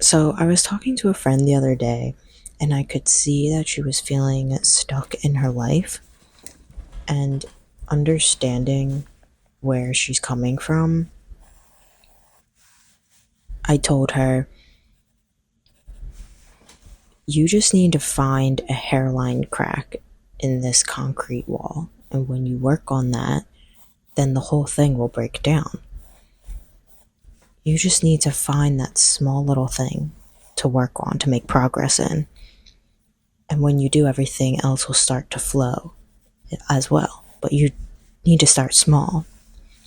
So I was talking to a friend the other day, and I could see that she was feeling stuck in her life, and understanding where she's coming from. I told her, you just need to find a hairline crack in this concrete wall, and when you work on that, then the whole thing will break down. You just need to find that small little thing to work on, to make progress in. And when you do, everything else will start to flow as well. But you need to start small.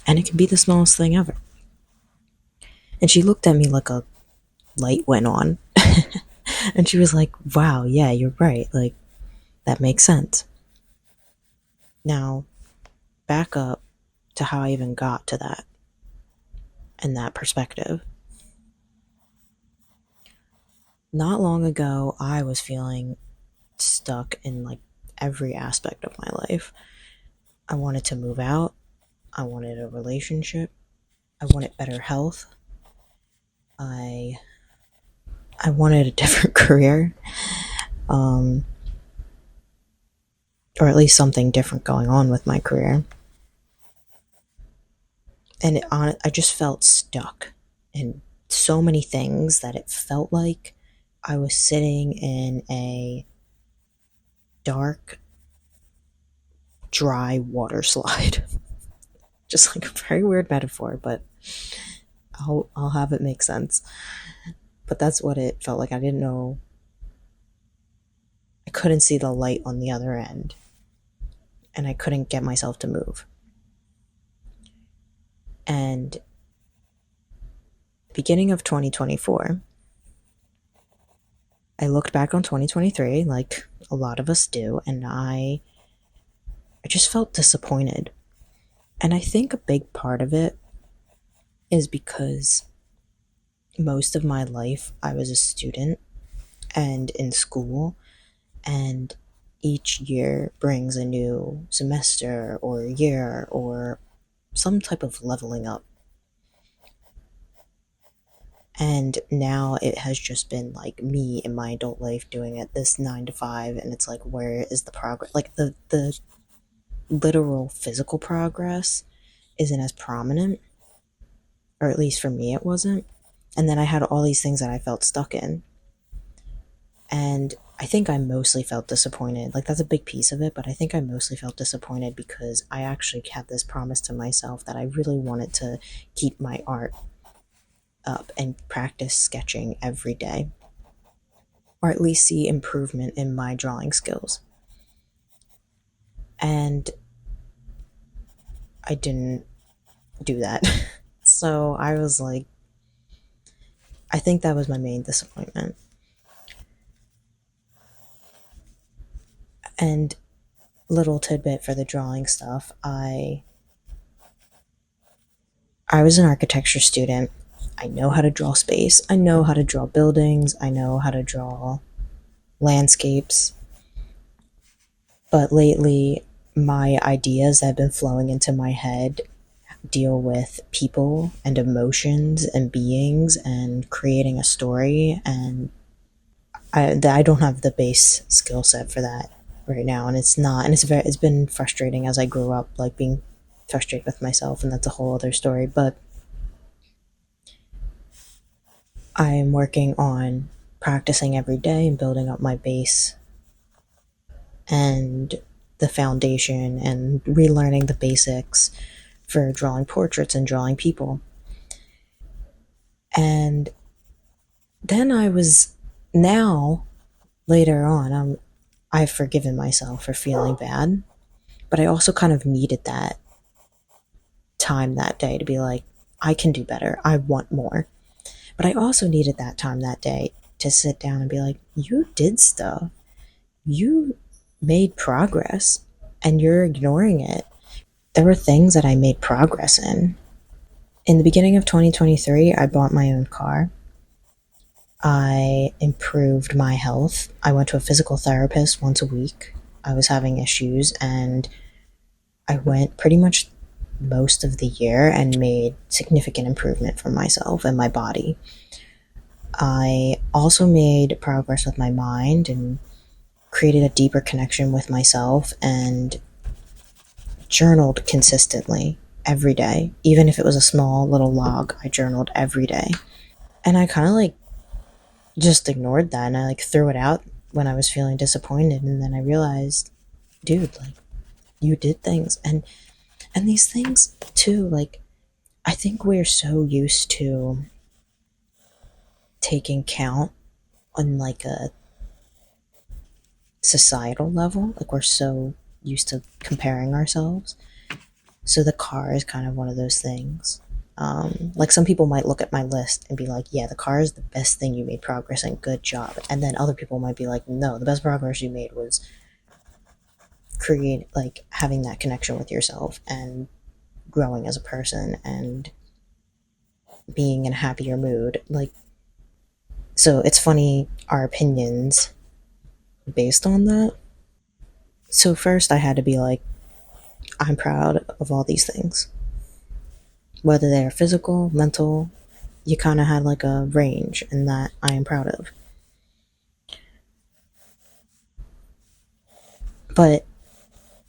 And it can be the smallest thing ever. And she looked at me like a light went on. And she was like, wow, yeah, you're right. Like, that makes sense. Now, back up to how I even got to that and that perspective. Not long ago, I was feeling stuck in like every aspect of my life. I wanted to move out. I wanted a relationship. I wanted better health. I wanted a different career, or at least something different going on with my career. And I just felt stuck in so many things that it felt like I was sitting in a dark, dry water slide. Just like a very weird metaphor, but I'll have it make sense. But that's what it felt like. I didn't know. I couldn't see the light on the other end, and I couldn't get myself to move. And beginning of 2024, I looked back on 2023 like a lot of us do, and I just felt disappointed. And I think a big part of it is because most of my life I was a student and in school, and each year brings a new semester or a year or some type of leveling up. And now it has just been like me in my adult life doing it this 9 to 5, and it's like, where is the progress? Like the literal physical progress isn't as prominent, or at least for me it wasn't. And then I had all these things that I felt stuck in. And I think I mostly felt disappointed. Like, that's a big piece of it, but I think I mostly felt disappointed because I actually had this promise to myself that I really wanted to keep my art up and practice sketching every day, or at least see improvement in my drawing skills. And I didn't do that. So I was like, I think that was my main disappointment. And little tidbit for the drawing stuff, I was an architecture student. I know how to draw space. I know how to draw buildings. I know how to draw landscapes. But lately, my ideas that have been flowing into my head deal with people and emotions and beings and creating a story, and I don't have the base skill set for that right now, and it's been frustrating as I grew up, like being frustrated with myself, and that's a whole other story. But I'm working on practicing every day and building up my base and the foundation and relearning the basics for drawing portraits and drawing people. And then now, later on, I've forgiven myself for feeling bad, but I also kind of needed that time that day to be like, I can do better. I want more. But I also needed that time that day to sit down and be like, you did stuff. You made progress, and you're ignoring it. There were things that I made progress in. In the beginning of 2023, I bought my own car. I improved my health. I went to a physical therapist once a week. I was having issues, and I went pretty much most of the year and made significant improvement for myself and my body. I also made progress with my mind and created a deeper connection with myself and journaled consistently every day. Even if it was a small little log, I journaled every day. And I kind of like just ignored that and I like threw it out when I was feeling disappointed. And then I realized, dude, like you did things. And these things too, like I think we're so used to taking count on like a societal level. Like we're so used to comparing ourselves. So the car is kind of one of those things. Like some people might look at my list and be like, yeah, the car is the best thing you made progress in, good job. And then other people might be like, no, the best progress you made was create like having that connection with yourself and growing as a person and being in a happier mood. Like, so it's funny our opinions based on that. So first I had to be like, I'm proud of all these things, whether they're physical, mental. You kind of had like a range in that I am proud of. But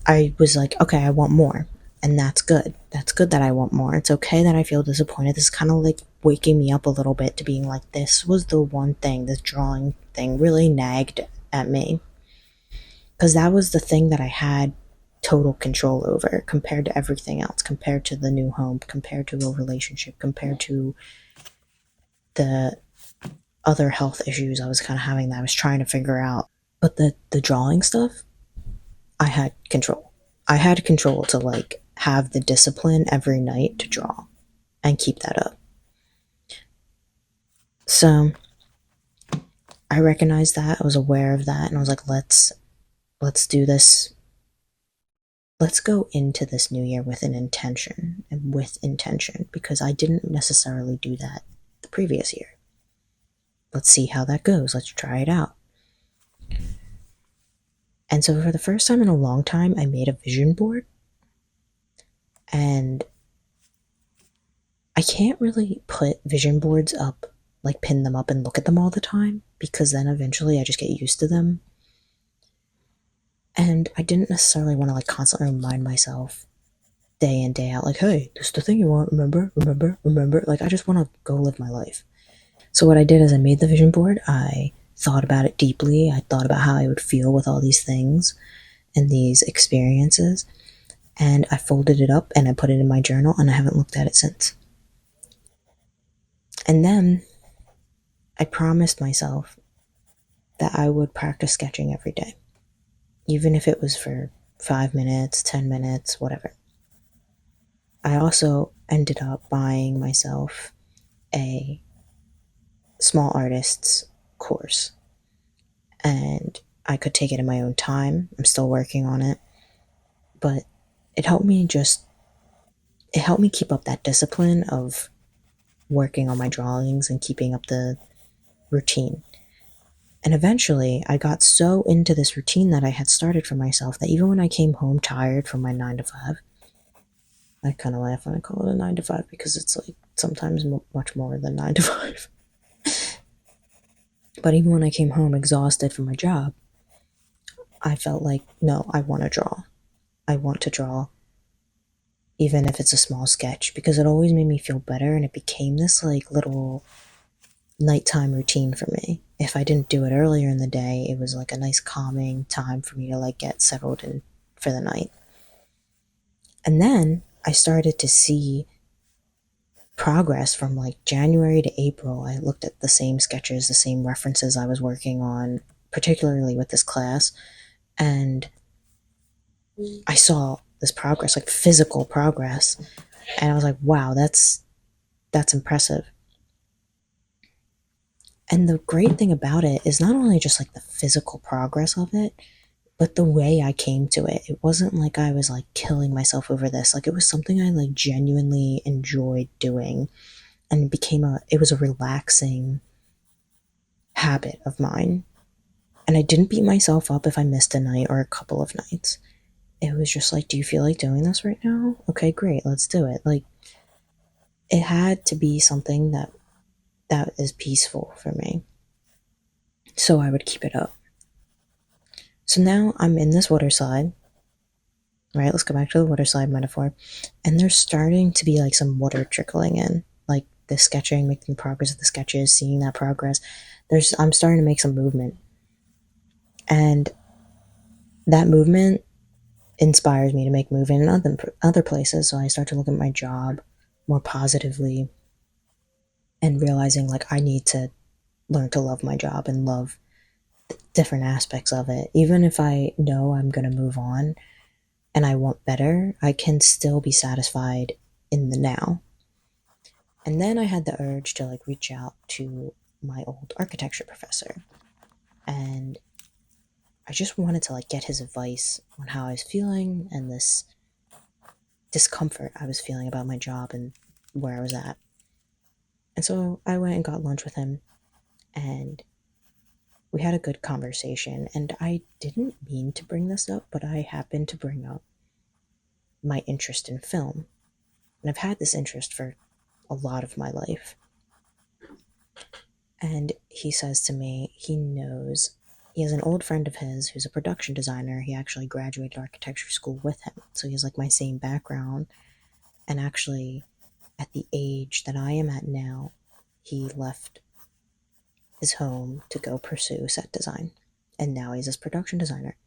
I was like, okay, I want more. And that's good. That's good that I want more. It's okay that I feel disappointed. This is kind of like waking me up a little bit to being like, this was the one thing, this drawing thing really nagged at me. Because that was the thing that I had total control over compared to everything else, compared to the new home, compared to a relationship, compared to the other health issues I was kind of having that I was trying to figure out. But the drawing stuff, I had control. I had control to like have the discipline every night to draw and keep that up. So I recognized that. I was aware of that and I was like, let's do this. Let's go into this new year with an intention and with intention because I didn't necessarily do that the previous year. Let's see how that goes. Let's try it out. And so for the first time in a long time, I made a vision board. And I can't really put vision boards up, like pin them up and look at them all the time, because then eventually I just get used to them. And I didn't necessarily want to like constantly remind myself day in, day out, like, hey, this is the thing you want, remember, remember, remember. Like, I just want to go live my life. So what I did is I made the vision board. I thought about it deeply. I thought about how I would feel with all these things and these experiences. And I folded it up and I put it in my journal and I haven't looked at it since. And then I promised myself that I would practice sketching every day, even if it was for 5 minutes, 10 minutes, whatever. I also ended up buying myself a small artist's course, and I could take it in my own time. I'm still working on it, but it helped me just, it helped me keep up that discipline of working on my drawings and keeping up the routine. And eventually, I got so into this routine that I had started for myself that even when I came home tired from my 9 to 5, I kind of laugh when I call it a 9 to 5 because it's like sometimes much more than 9 to 5. But even when I came home exhausted from my job, I felt like, no, I want to draw. I want to draw, even if it's a small sketch, because it always made me feel better and it became this like little nighttime routine for me. If I didn't do it earlier in the day, it was like a nice calming time for me to like get settled in for the night. And then I started to see progress from like January to April. I looked at the same sketches, the same references I was working on, particularly with this class, and I saw this progress, like physical progress, and I was like, wow, that's impressive. And the great thing about it is not only just like the physical progress of it, but the way I came to it. It wasn't like I was like killing myself over this. Like it was something I like genuinely enjoyed doing and it was a relaxing habit of mine. And I didn't beat myself up if I missed a night or a couple of nights. It was just like, do you feel like doing this right now? Okay, great, let's do it. Like it had to be something that that is peaceful for me. So I would keep it up. So now I'm in this water slide, right? Let's go back to the water slide metaphor. And there's starting to be like some water trickling in, like the sketching, making progress of the sketches, seeing that progress. I'm starting to make some movement. And that movement inspires me to make movement in other places. So I start to look at my job more positively and realizing like I need to learn to love my job and love different aspects of it. Even if I know I'm going to move on and I want better, I can still be satisfied in the now. And then I had the urge to like reach out to my old architecture professor, and I just wanted to like get his advice on how I was feeling and this discomfort I was feeling about my job and where I was at. And so I went and got lunch with him, and we had a good conversation. And I didn't mean to bring this up, but I happened to bring up my interest in film. And I've had this interest for a lot of my life. And he says to me, he has an old friend of his who's a production designer. He actually graduated architecture school with him. So he has like my same background. And actually, at the age that I am at now, he left his home to go pursue set design. And now he's this production designer.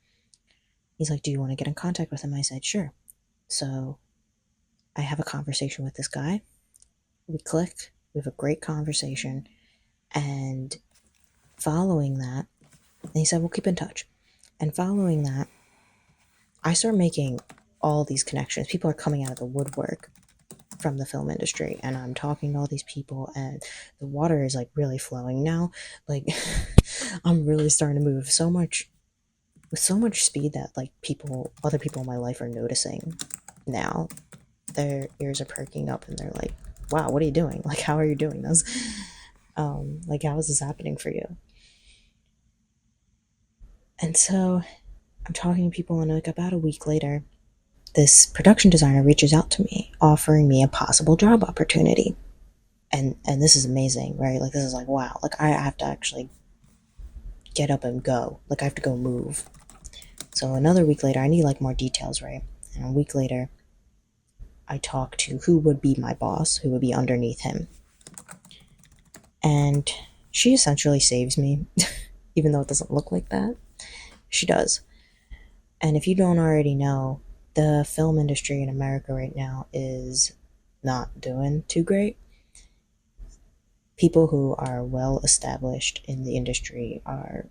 He's like, "Do you want to get in contact with him?" I said, "Sure." So I have a conversation with this guy. We click. We have a great conversation. And following that, and he said, "We'll keep in touch." And following that, I start making all these connections. People are coming out of the woodwork from the film industry, and I'm talking to all these people, and the water is like really flowing now. Like I'm really starting to move so much with so much speed that like other people in my life are noticing now. Their ears are perking up and they're like, "Wow, what are you doing? Like, how are you doing this? Like, how is this happening for you?" And so I'm talking to people, and like about a week later, this production designer reaches out to me, offering me a possible job opportunity. And this is amazing, right? Like this is like, wow, like I have to actually get up and go. Like I have to go move. So another week later, I need like more details, right? And a week later, I talk to who would be my boss, who would be underneath him. And she essentially saves me, even though it doesn't look like that. She does. And if you don't already know, the film industry in America right now is not doing too great. People who are well established in the industry are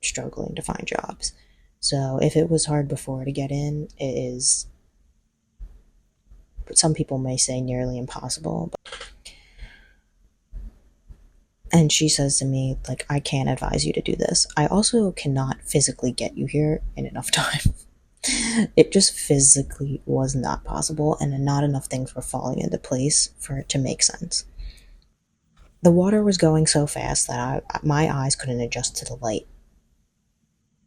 struggling to find jobs. So if it was hard before to get in, it is, some people may say, nearly impossible. And she says to me, like, "I can't advise you to do this. I also cannot physically get you here in enough time." It just physically was not possible, and not enough things were falling into place for it to make sense. The water was going so fast that my eyes couldn't adjust to the light.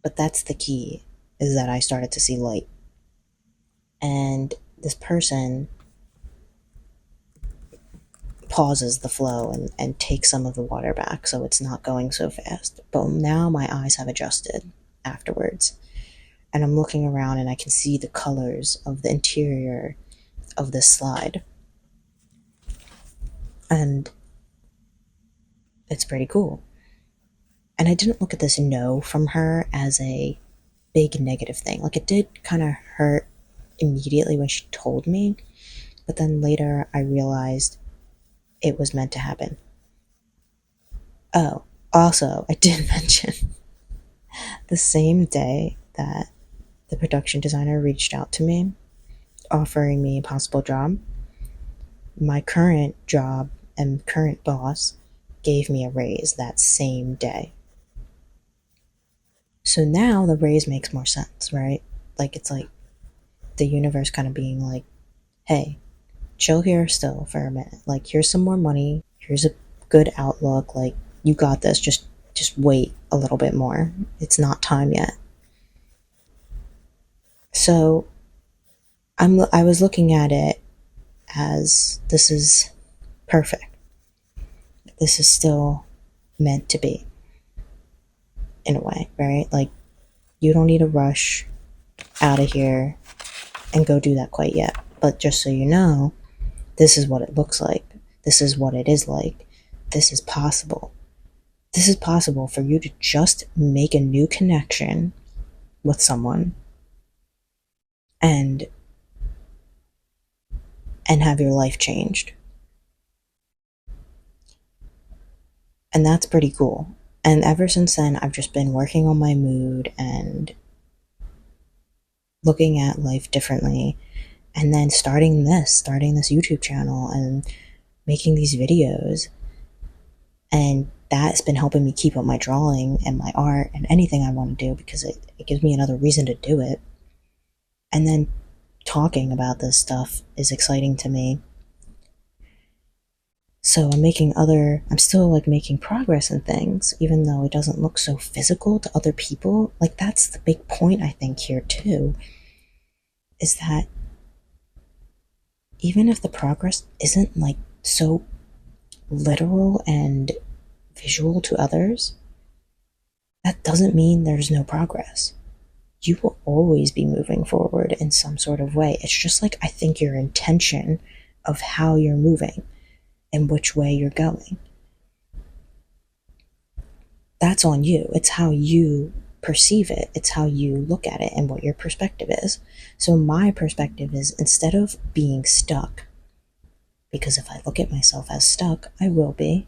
But that's the key, is that I started to see light. And this person pauses the flow and takes some of the water back so it's not going so fast. But now my eyes have adjusted afterwards. And I'm looking around and I can see the colors of the interior of this slide. And it's pretty cool. And I didn't look at this no from her as a big negative thing. Like, it did kind of hurt immediately when she told me, but then later I realized it was meant to happen. Oh, also, I did mention the same day that the production designer reached out to me, offering me a possible job, my current job and current boss gave me a raise that same day. So now the raise makes more sense, right? Like, it's like the universe kind of being like, "Hey, chill here still for a minute. Like, here's some more money. Here's a good outlook. Like, you got this. Just wait a little bit more. It's not time yet." So I was looking at it as, this is perfect. this is still meant to be, in a way, right? Like, you don't need to rush out of here and go do that quite yet. But just so you know, this is what it looks like. This is what it is like. This is possible. This is possible for you to just make a new connection with someone and have your life changed. And that's pretty cool. And ever since then, I've just been working on my mood and looking at life differently, and then starting this YouTube channel and making these videos. And that's been helping me keep up my drawing and my art and anything I want to do, because it gives me another reason to do it. And then talking about this stuff is exciting to me. So I'm still like making progress in things, even though it doesn't look so physical to other people. Like, that's the big point, I think, here too, is that even if the progress isn't like so literal and visual to others, that doesn't mean there's no progress. You will always be moving forward in some sort of way. It's just like, I think, your intention of how you're moving and which way you're going. That's on you. It's how you perceive it. It's how you look at it and what your perspective is. So my perspective is, instead of being stuck, because if I look at myself as stuck, I will be.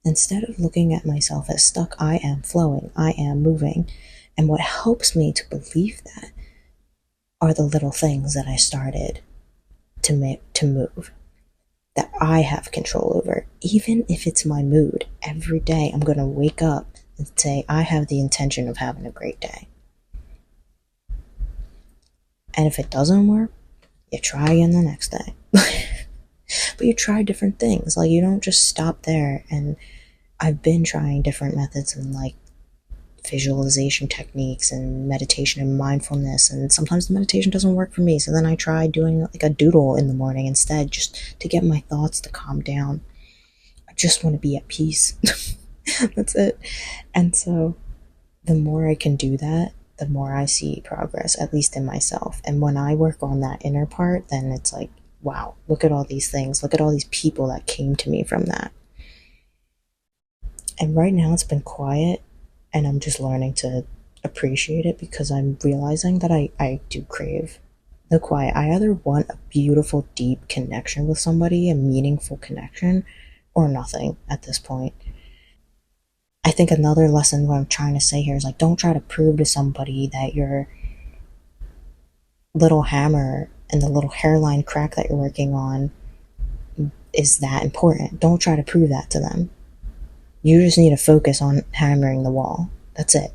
Instead of looking at myself as stuck, I am flowing, I am moving. And what helps me to believe that are the little things that I started to move, that I have control over. Even if it's my mood, every day I'm going to wake up and say, I have the intention of having a great day. And if it doesn't work, you try again the next day. But you try different things. Like, you don't just stop there. And I've been trying different methods and like visualization techniques and meditation and mindfulness, and sometimes the meditation doesn't work for me, so then I try doing like a doodle in the morning instead, just to get my thoughts to calm down. I just want to be at peace. That's it. And so the more I can do that, the more I see progress, at least in myself. And when I work on that inner part, then it's like, wow, look at all these things, look at all these people that came to me from that. And right now it's been quiet, and I'm just learning to appreciate it, because I'm realizing that I do crave the quiet. I either want a beautiful, deep connection with somebody, a meaningful connection, or nothing at this point. I think another lesson, what I'm trying to say here, is like, don't try to prove to somebody that your little hammer and the little hairline crack that you're working on is that important. Don't try to prove that to them. You just need to focus on hammering the wall. That's it.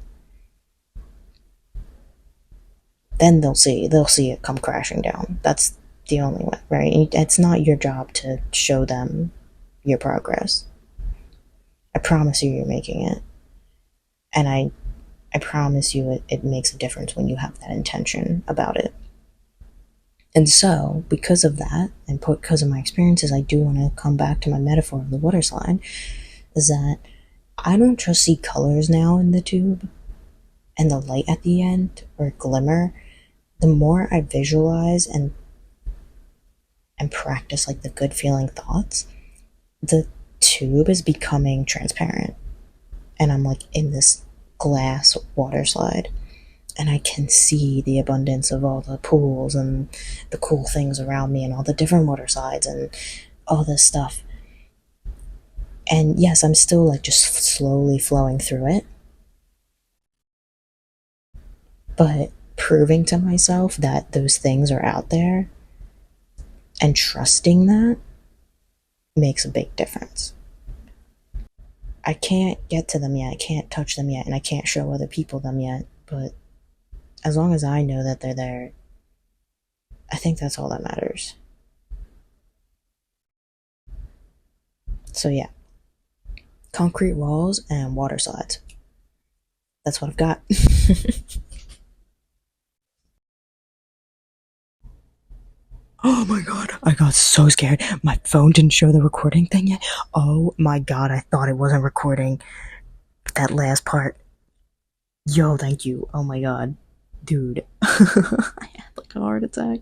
Then they'll see it come crashing down. That's the only way, right? It's not your job to show them your progress. I promise you, you're making it. And I promise you, it makes a difference when you have that intention about it. And so, because of that, and because of my experiences, I do want to come back to my metaphor of the water slide, is that I don't just see colors now in the tube and the light at the end, or glimmer. The more I visualize and practice like the good feeling thoughts, the tube is becoming transparent. And I'm like in this glass water slide, and I can see the abundance of all the pools and the cool things around me and all the different water slides and all this stuff. And yes, I'm still like just slowly flowing through it, but proving to myself that those things are out there and trusting that makes a big difference. I can't get to them yet, I can't touch them yet, and I can't show other people them yet, but as long as I know that they're there, I think that's all that matters. So yeah, concrete walls and water slides. That's what I've got. Oh my god, I got so scared. My phone didn't show the recording thing yet. Oh my god, I thought it wasn't recording that last part. Yo, thank you. Oh my god. Dude. I had like a heart attack.